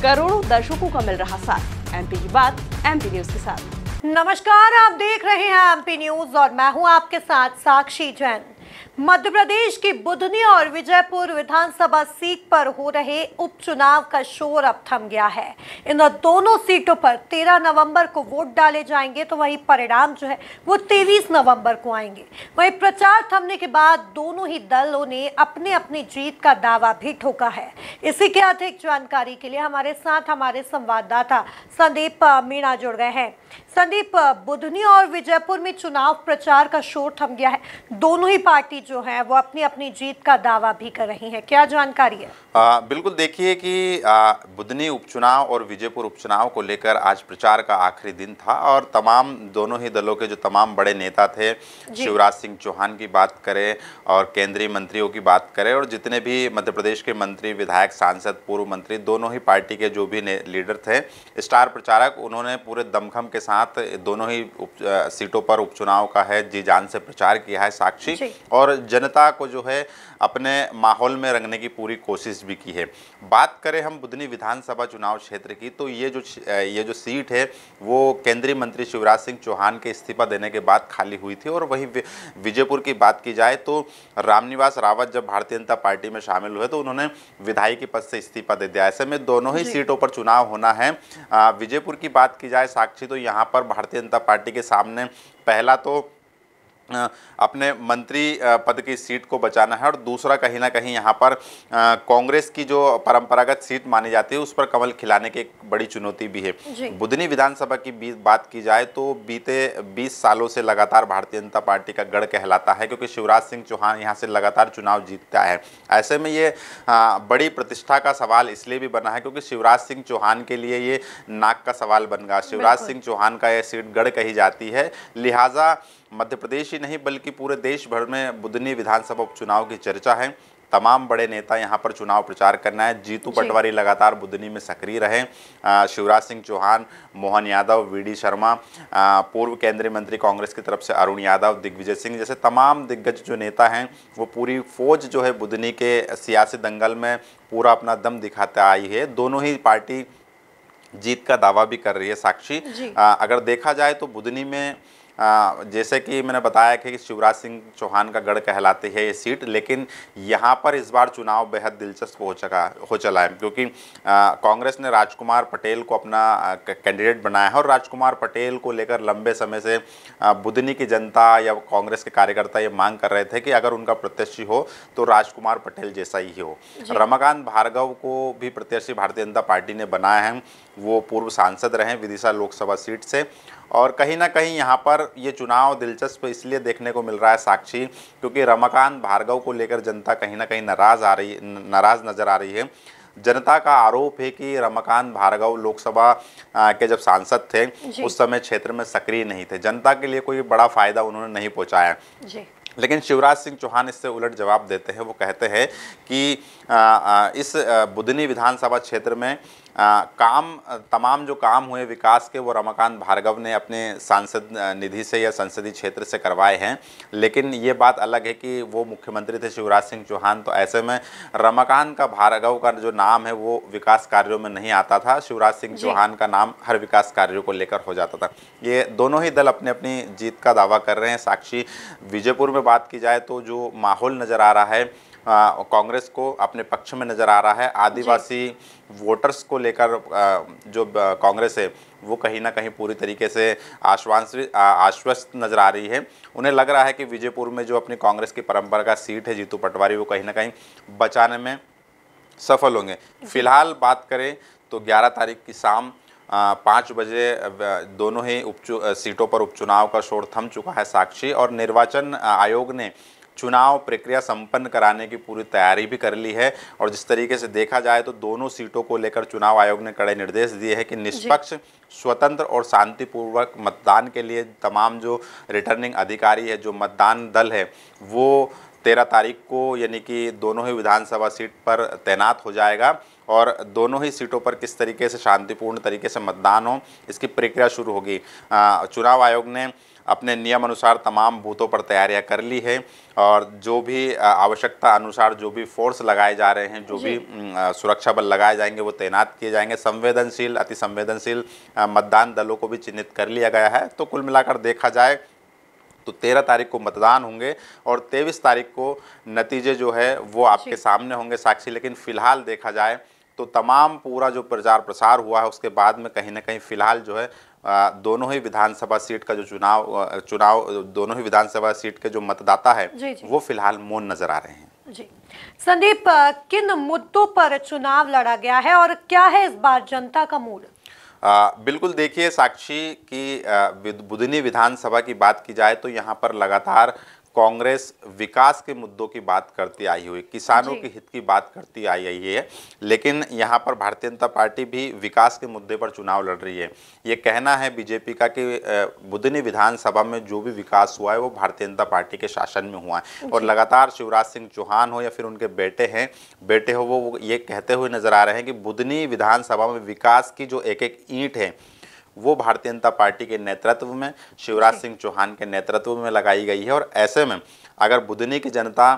करोड़ों दर्शकों का मिल रहा साथ। एमपी की बात एमपी न्यूज के साथ। नमस्कार, आप देख रहे हैं एमपी न्यूज और मैं हूं आपके साथ साक्षी जैन। मध्य प्रदेश की बुधनी और विजयपुर विधानसभा सीट पर हो रहे उपचुनाव का शोर अब थम गया है। इन दोनों सीटों पर 13 नवंबर को वोट डाले जाएंगे, तो वही परिणाम जो है वो 23 नवंबर को आएंगे। वही प्रचार थमने के बाद दोनों ही दलों ने अपनी अपनी जीत का दावा भी ठोका है। इसी के अधिक जानकारी के लिए हमारे साथ हमारे संवाददाता संदीप मीणा जुड़ गए हैं। संदीप, बुधनी और विजयपुर में चुनाव प्रचार का शोर थम गया है। दोनों ही पार्टी जो है वो अपनी अपनी जीत का दावा भी कर रही है, क्या जानकारी है? बिल्कुल, देखिए कि बुधनी उपचुनाव और विजयपुर उपचुनाव को लेकर आज प्रचार का आखिरी दिन था और तमाम दोनों ही दलों के जो तमाम बड़े नेता थे, शिवराज सिंह चौहान की बात करें और केंद्रीय मंत्रियों की बात करें और जितने भी मध्य प्रदेश के मंत्री, विधायक, सांसद, पूर्व मंत्री, दोनों ही पार्टी के जो भी लीडर थे, स्टार प्रचारक, उन्होंने पूरे दमखम के साथ दोनों ही सीटों पर उपचुनाव का है जी जान से प्रचार किया है साक्षी, और जनता को जो है अपने माहौल में रंगने की पूरी कोशिश भी की है। बात करें हम बुधनी विधानसभा चुनाव क्षेत्र की, तो ये जो सीट है वो केंद्रीय मंत्री शिवराज सिंह चौहान के इस्तीफा देने के बाद खाली हुई थी। और वहीं विजयपुर की बात की जाए तो रामनिवास रावत जब भारतीय जनता पार्टी में शामिल हुए तो उन्होंने विधायकी पद से इस्तीफा दे दिया। ऐसे में दोनों ही सीटों पर चुनाव होना है। विजयपुर की बात की जाए साक्षी, तो यहाँ पर भारतीय जनता पार्टी के सामने पहला तो अपने मंत्री पद की सीट को बचाना है और दूसरा कहीं ना कहीं यहाँ पर कांग्रेस की जो परंपरागत सीट मानी जाती है उस पर कमल खिलाने की एक बड़ी चुनौती भी है। बुधनी विधानसभा की बात की जाए तो बीते 20 सालों से लगातार भारतीय जनता पार्टी का गढ़ कहलाता है, क्योंकि शिवराज सिंह चौहान यहाँ से लगातार चुनाव जीतता है। ऐसे में ये बड़ी प्रतिष्ठा का सवाल इसलिए भी बना है क्योंकि शिवराज सिंह चौहान के लिए ये नाक का सवाल बन गया। शिवराज सिंह चौहान का यह सीट गढ़ कही जाती है, लिहाजा मध्य प्रदेश ही नहीं बल्कि पूरे देश भर में बुधनी विधानसभा उपचुनाव की चर्चा है। तमाम बड़े नेता यहां पर चुनाव प्रचार करना है। जीतू पटवारी लगातार बुधनी में सक्रिय रहे। शिवराज सिंह चौहान, मोहन यादव, वीडी शर्मा, पूर्व केंद्रीय मंत्री कांग्रेस की तरफ से अरुण यादव, दिग्विजय सिंह जैसे तमाम दिग्गज जो नेता हैं वो पूरी फौज जो है बुधनी के सियासी दंगल में पूरा अपना दम दिखाते आई है। दोनों ही पार्टी जीत का दावा भी कर रही है साक्षी। अगर देखा जाए तो बुधनी में जैसे कि मैंने बताया कि शिवराज सिंह चौहान का गढ़ कहलाती है ये सीट, लेकिन यहाँ पर इस बार चुनाव बेहद दिलचस्प हो चला है क्योंकि कांग्रेस ने राजकुमार पटेल को अपना कैंडिडेट बनाया है और राजकुमार पटेल को लेकर लंबे समय से बुधनी की जनता या कांग्रेस के कार्यकर्ता ये मांग कर रहे थे कि अगर उनका प्रत्याशी हो तो राजकुमार पटेल जैसा ही हो। रमाकांत भार्गव को भी प्रत्याशी भारतीय जनता पार्टी ने बनाया है। वो पूर्व सांसद रहे विदिशा लोकसभा सीट से, और कहीं ना कहीं यहाँ पर ये चुनाव दिलचस्प इसलिए देखने को मिल रहा है साक्षी क्योंकि रमाकांत भार्गव को लेकर जनता कहीं ना कहीं नाराज नजर आ रही है। जनता का आरोप है कि रमाकांत भार्गव लोकसभा के जब सांसद थे उस समय क्षेत्र में सक्रिय नहीं थे, जनता के लिए कोई बड़ा फायदा उन्होंने नहीं पहुंचाया। लेकिन शिवराज सिंह चौहान इससे उलट जवाब देते हैं। वो कहते हैं कि इस बुधनी विधानसभा क्षेत्र में तमाम जो काम हुए विकास के वो रमाकांत भार्गव ने अपने सांसद निधि से या संसदीय क्षेत्र से करवाए हैं, लेकिन ये बात अलग है कि वो मुख्यमंत्री थे शिवराज सिंह चौहान, तो ऐसे में रमाकांत का भार्गव का जो नाम है वो विकास कार्यों में नहीं आता था। शिवराज सिंह चौहान का नाम हर विकास कार्यों को लेकर हो जाता था। ये दोनों ही दल अपने अपनी जीत का दावा कर रहे हैं साक्षी। विजयपुर में बात की जाए तो जो माहौल नज़र आ रहा है कांग्रेस को अपने पक्ष में नज़र आ रहा है। आदिवासी वोटर्स को लेकर जो कांग्रेस है वो कहीं ना कहीं पूरी तरीके से आश्वस्त नज़र आ रही है। उन्हें लग रहा है कि विजयपुर में जो अपनी कांग्रेस की परंपरा का सीट है जीतू पटवारी, वो कहीं ना कहीं बचाने में सफल होंगे। फिलहाल बात करें तो 11 तारीख की शाम 5 बजे दोनों ही सीटों पर उपचुनाव का शोर थम चुका है साक्षी, और निर्वाचन आयोग ने चुनाव प्रक्रिया संपन्न कराने की पूरी तैयारी भी कर ली है। और जिस तरीके से देखा जाए तो दोनों सीटों को लेकर चुनाव आयोग ने कड़े निर्देश दिए हैं कि निष्पक्ष, स्वतंत्र और शांतिपूर्वक मतदान के लिए तमाम जो रिटर्निंग अधिकारी है, जो मतदान दल है, वो 13 तारीख को यानी कि दोनों ही विधानसभा सीट पर तैनात हो जाएगा और दोनों ही सीटों पर किस तरीके से शांतिपूर्ण तरीके से मतदान हो इसकी प्रक्रिया शुरू होगी। चुनाव आयोग ने अपने नियम अनुसार तमाम बूथों पर तैयारियां कर ली है और जो भी आवश्यकता अनुसार जो भी फोर्स लगाए जा रहे हैं, जो भी सुरक्षा बल लगाए जाएंगे वो तैनात किए जाएंगे। संवेदनशील, अति संवेदनशील मतदान दलों को भी चिन्हित कर लिया गया है। तो कुल मिलाकर देखा जाए तो 13 तारीख को मतदान होंगे और 23 तारीख को नतीजे जो है वो आपके सामने होंगे साक्षी। लेकिन फिलहाल देखा जाए तो तमाम पूरा जो प्रचार प्रसार हुआ है उसके बाद में कहीं ना कहीं फिलहाल जो है दोनों ही विधानसभा सीट का जो चुनाव दोनों ही विधानसभा सीट के जो मतदाता है वो फिलहाल मौन नजर आ रहे हैं। जी संदीप, किन मुद्दों पर चुनाव लड़ा गया है और क्या है इस बार जनता का मूड? बिल्कुल, देखिए साक्षी की बुधनी विधानसभा की बात की जाए तो यहाँ पर लगातार कांग्रेस विकास के मुद्दों की बात करती आई हुई, किसानों के हित की बात करती आई है, लेकिन यहाँ पर भारतीय जनता पार्टी भी विकास के मुद्दे पर चुनाव लड़ रही है। ये कहना है बीजेपी का कि बुधनी विधानसभा में जो भी विकास हुआ है वो भारतीय जनता पार्टी के शासन में हुआ है और लगातार शिवराज सिंह चौहान हो या फिर उनके बेटे हो वो ये कहते हुए नजर आ रहे हैं कि बुधनी विधानसभा में विकास की जो एक एक ईंट है वो भारतीय जनता पार्टी के नेतृत्व में, शिवराज सिंह चौहान के नेतृत्व में लगाई गई है। और ऐसे में अगर बुधनी की जनता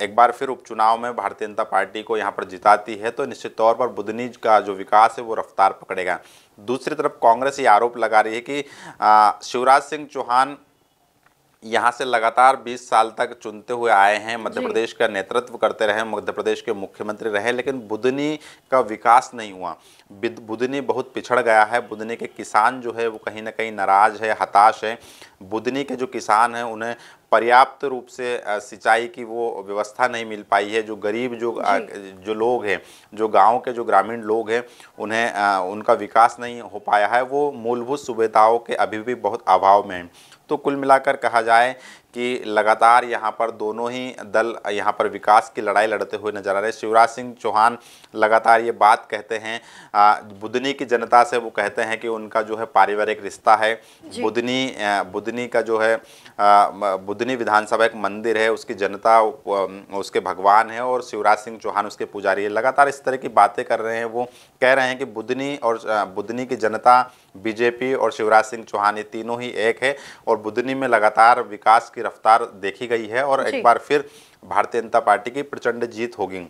एक बार फिर उपचुनाव में भारतीय जनता पार्टी को यहाँ पर जिताती है तो निश्चित तौर पर बुधनी का जो विकास है वो रफ्तार पकड़ेगा। दूसरी तरफ कांग्रेस ये आरोप लगा रही है कि शिवराज सिंह चौहान यहाँ से लगातार 20 साल तक चुनते हुए आए हैं, मध्य प्रदेश का नेतृत्व करते रहे, मध्य प्रदेश के मुख्यमंत्री रहे, लेकिन बुधनी का विकास नहीं हुआ। बुधनी बहुत पिछड़ गया है। बुधनी के किसान जो है वो कहीं ना कहीं नाराज है, हताश है। बुधनी के जो किसान हैं उन्हें पर्याप्त रूप से सिंचाई की वो व्यवस्था नहीं मिल पाई है। जो गरीब जो लोग हैं, जो गांव के जो ग्रामीण लोग हैं, उन्हें उनका विकास नहीं हो पाया है। वो मूलभूत सुविधाओं के अभी भी बहुत अभाव में हैं। तो कुल मिलाकर कहा जाए कि लगातार यहाँ पर दोनों ही दल यहाँ पर विकास की लड़ाई लड़ते हुए नजर आ रहे हैं। शिवराज सिंह चौहान लगातार ये बात कहते हैं बुधनी की जनता से, वो कहते हैं कि उनका जो है पारिवारिक रिश्ता है। बुधनी का जो है बुधनी विधानसभा एक मंदिर है, उसकी जनता उसके भगवान है और शिवराज सिंह चौहान उसके पुजारी है। लगातार इस तरह की बातें कर रहे हैं। वो कह रहे हैं कि बुधनी की जनता, बीजेपी और शिवराज सिंह चौहान ये तीनों ही एक है और बुधनी में लगातार विकास की रफ्तार देखी गई है और एक बार फिर भारतीय जनता पार्टी की प्रचंड जीत होगी।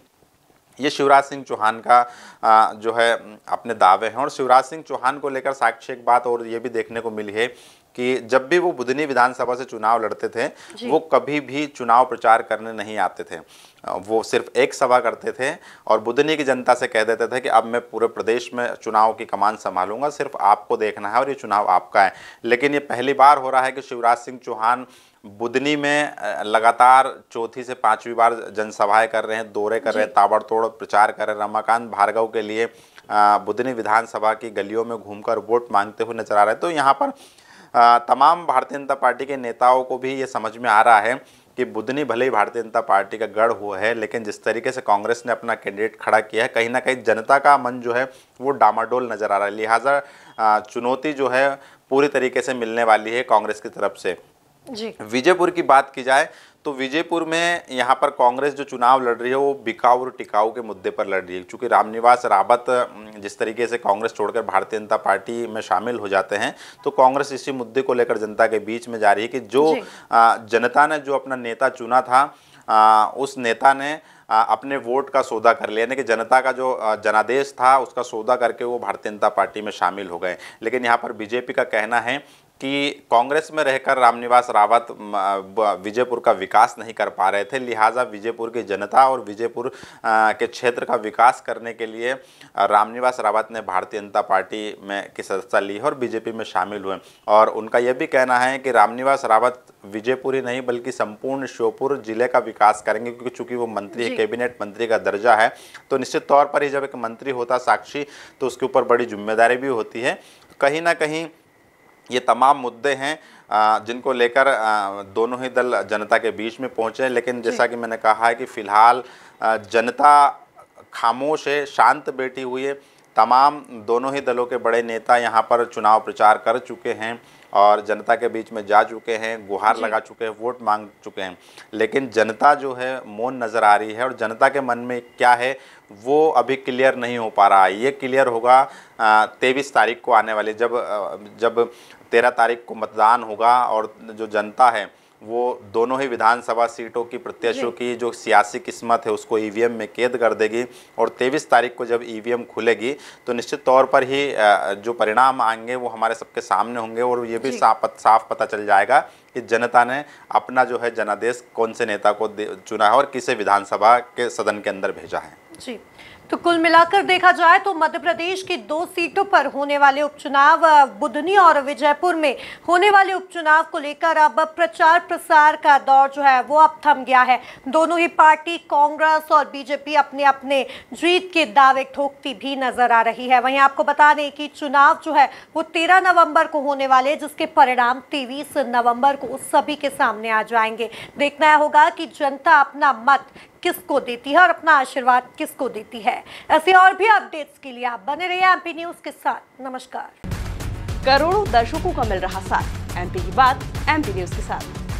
ये शिवराज सिंह चौहान का जो है अपने दावे हैं। और शिवराज सिंह चौहान को लेकर साक्षी एक बात और ये भी देखने को मिली है कि जब भी वो बुधनी विधानसभा से चुनाव लड़ते थे वो कभी भी चुनाव प्रचार करने नहीं आते थे। वो सिर्फ एक सभा करते थे और बुधनी की जनता से कह देते थे कि अब मैं पूरे प्रदेश में चुनाव की कमान संभालूंगा, सिर्फ आपको देखना है और ये चुनाव आपका है। लेकिन ये पहली बार हो रहा है कि शिवराज सिंह चौहान बुधनी में लगातार चौथी से पांचवी बार जनसभाएं कर रहे हैं, दौरे कर रहे हैं, ताबड़तोड़ प्रचार कर रहे हैं। रमाकांत भार्गव के लिए बुधनी विधानसभा की गलियों में घूमकर वोट मांगते हुए नजर आ रहे हैं। तो यहाँ पर तमाम भारतीय जनता पार्टी के नेताओं को भी ये समझ में आ रहा है कि बुधनी भले ही भारतीय जनता पार्टी का गढ़ हुआ है, लेकिन जिस तरीके से कांग्रेस ने अपना कैंडिडेट खड़ा किया है, कहीं ना कहीं जनता का मन जो है वो डामाडोल नजर आ रहा है। लिहाजा चुनौती जो है पूरी तरीके से मिलने वाली है कांग्रेस की तरफ से। विजयपुर की बात की जाए तो विजयपुर में यहाँ पर कांग्रेस जो चुनाव लड़ रही है वो बिकाऊ और टिकाऊ के मुद्दे पर लड़ रही है। क्योंकि रामनिवास रावत जिस तरीके से कांग्रेस छोड़कर भारतीय जनता पार्टी में शामिल हो जाते हैं तो कांग्रेस इसी मुद्दे को लेकर जनता के बीच में जा रही है कि जो जनता ने जो अपना नेता चुना था उस नेता ने अपने वोट का सौदा कर लिया, यानी कि जनता का जो जनादेश था उसका सौदा करके वो भारतीय जनता पार्टी में शामिल हो गए। लेकिन यहाँ पर बीजेपी का कहना है कि कांग्रेस में रहकर रामनिवास रावत विजयपुर का विकास नहीं कर पा रहे थे, लिहाजा विजयपुर की जनता और विजयपुर के क्षेत्र का विकास करने के लिए रामनिवास रावत ने भारतीय जनता पार्टी में की सदस्यता ली है और बीजेपी में शामिल हुए। और उनका यह भी कहना है कि रामनिवास रावत विजयपुर ही नहीं बल्कि संपूर्ण श्योपुर जिले का विकास करेंगे, क्योंकि चूंकि वो मंत्री है, कैबिनेट मंत्री का दर्जा है, तो निश्चित तौर पर ही जब एक मंत्री होता साक्षी तो उसके ऊपर बड़ी जिम्मेदारी भी होती है। कहीं ना कहीं ये तमाम मुद्दे हैं जिनको लेकर दोनों ही दल जनता के बीच में पहुंचे। लेकिन जैसा कि मैंने कहा है कि फिलहाल जनता खामोश है, शांत बैठी हुई है। तमाम दोनों ही दलों के बड़े नेता यहाँ पर चुनाव प्रचार कर चुके हैं और जनता के बीच में जा चुके हैं, गुहार लगा चुके हैं, वोट मांग चुके हैं। लेकिन जनता जो है मौन नज़र आ रही है और जनता के मन में क्या है वो अभी क्लियर नहीं हो पा रहा है। ये क्लियर होगा 23 तारीख को आने वाली, जब 13 तारीख को मतदान होगा और जो जनता है वो दोनों ही विधानसभा सीटों की प्रत्याशियों की जो सियासी किस्मत है उसको ईवीएम में कैद कर देगी। और 23 तारीख को जब ईवीएम खुलेगी तो निश्चित तौर पर ही जो परिणाम आएंगे वो हमारे सबके सामने होंगे और ये भी साफ पता चल जाएगा कि जनता ने अपना जो है जनादेश कौन से नेता को चुना है और किसे विधानसभा के सदन के अंदर भेजा है। जी, तो कुल मिलाकर देखा जाए तो मध्य प्रदेश की 2 सीटों पर होने वाले उपचुनाव, बुधनी और विजयपुर में होने वाले उपचुनाव को लेकर अब प्रचार प्रसार का दौर जो है वो अब थम गया है। दोनों ही पार्टी कांग्रेस और बीजेपी अपने अपने जीत के दावे ठोकती भी नजर आ रही है। वहीं आपको बता दें कि चुनाव जो है वो 13 नवंबर को होने वाले, जिसके परिणाम 23 नवंबर को सभी के सामने आ जाएंगे। देखना होगा कि जनता अपना मत किसको देती है और अपना आशीर्वाद किसको देती है। ऐसे और भी अपडेट्स के लिए आप बने रहिए एमपी न्यूज के साथ। नमस्कार। करोड़ों दर्शकों का मिल रहा साथ, एमपी की बात एमपी न्यूज के साथ।